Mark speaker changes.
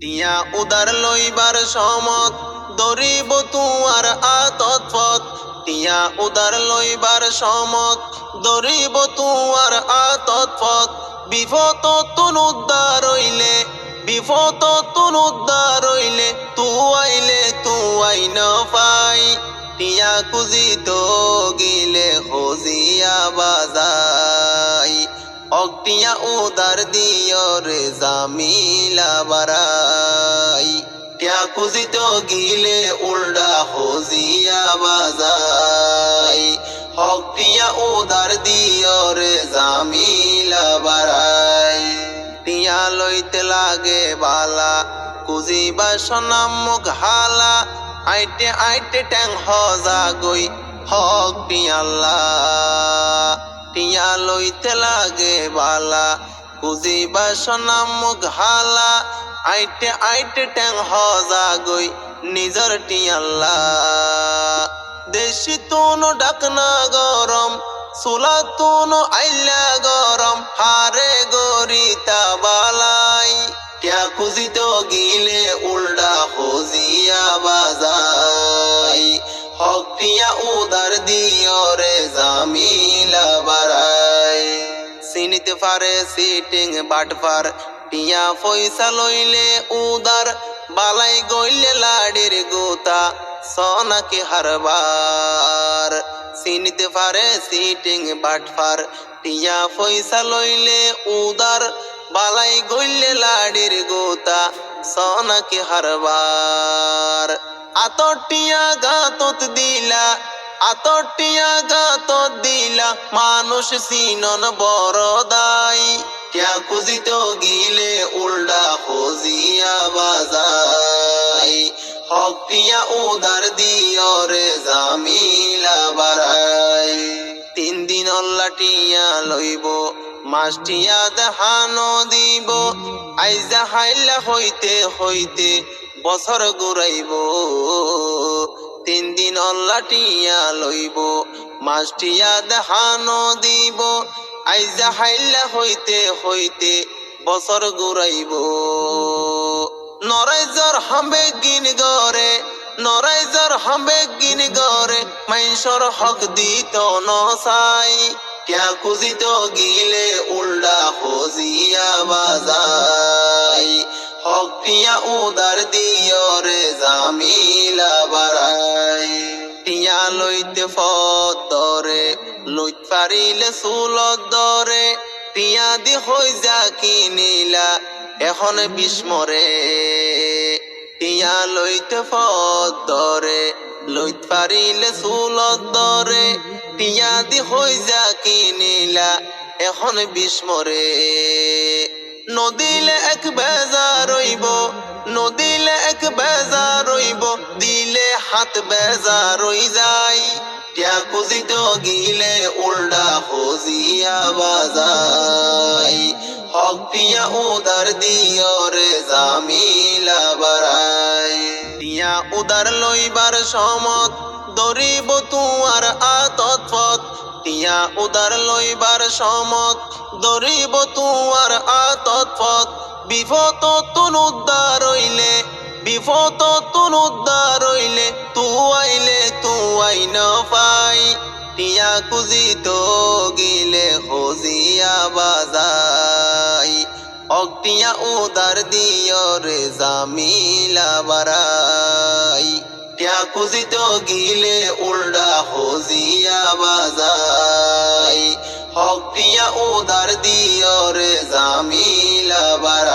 Speaker 1: টিয়া উদার লইবার সমত দরিব তুয়ার আতত পথ। টিয়া উদার লইবার সমত দরিব তুয়ার আতত পথ। বিপদ তুন উদ্ধার হইলে বিপদ তুন উদ্ধার হইলে তু আইলে তু আইন পাই। টিয়া খুঁজিত গিলে হজিয়া বাজাই। অগটিয়া উদার দিয় রে জামিলা বারাই। টিয়া খুঁজিত গিলে উল্ডা হজিয়া বাজাই। হকটিয়া উদার দিয় রে জামিলা বারাই। টিয়া লইতে লাগে বালা কুজিবা সনাম মুখ হালা। আইটে আইটে ট্যাং হজা গই হক টিয়াল্লাহ। টিয়া লইতে লাগে বালা কুজিবা সনাম মুখ হালা। আইটে আইটে ট্যাং হজা গই নিজর টিয়াল্লাহ। দেশি তুনো ডাকনা গরম সুলা তুনো আইলা গরম হারে গরিতা বালাই। টিয়া খুঁজিত গিলে উল্ডা হজিয়া বাজাই। হক টিয়া উদার দিয় রে জামিলা বারাই। চিনিতে পারে সিটিং বাটফার টিয়া পয়সা লইলে উদার। বালাই গইলে লাডির গোতা সনাকে হারবার। চিনিতে পারে সিটিং বাটফার টিয়া পয়সা লইলে উদার। বালাই গইলে লাডির গোতা সনাকে হারবার। আতটিয়া গাতত দিলা আতটিয়া গাতত দিলা মানুষ সিনন বড় দাই। টিয়া খুঁজিত গিলে উল্ডা হজিয়া বাজাই। হক টিয়া উদার দিয় রে জামিলা বারাই। 3 দিন অল্লা টিয়া লইব মাস টিয়া দেহানো দিব। আইজা হাইলা হইতে হইতে বছর ঘুরাইব। 3 দিন অল্লা টিয়া লইব মাস টিয়া দেহানো দিব। আইজা হাইলা হইতে হইতে বছর ঘুরাইব। নরাইজর হামবে গিন গরে নরাইজর হামবে গিন গরে মাইসর হক দিত নসাই। টিয়া খুঁজিত গিলে উল্ডা হজিয়া বাজাই। হক টিয়া উদার দিয় রে জামিলা বারাই। টিয়া লইতে ফত দরে লইত পারিলে চুলত দরে। টিয়া দি হই যা কিনিলা এখন বিস্মরে। টিয়া লইতে ফত দরে লইত পারিলে চুলত দরে। টিয়া দি হই যা কিনিলা এখন বিস্মরে। নদিলে এক বেজা রইব নদিলে এক বেজা রইব দিলে হাত বেজা রই যায়। টিয়া খুঁজিত গিলে উল্ডা হজিয়া বাজাই। হক টিয়া উদার দিয় রে জামিলা বারাই। টিয়া উদার লইবার সমত দরিব তুয়ার আতত পথ। টিয়া উদার লইবার সমত দরিব তুয়ার আতত পথ। বিপদ তুন উদ্ধার হইলে বিপদ তুন উদ্ধার হইলে তু আইলে তু আইন পাই। টিয়া খুঁজিত গিলে হজিয়া বাজাই। অগটিয়া উদার দিয় রে জামিলা বারাই। টিয়া খুঁজিত গিলে উল্ডা হজিয়া বাজাই। হক টিয়া উদার দিয় রে জামিলা বারাই।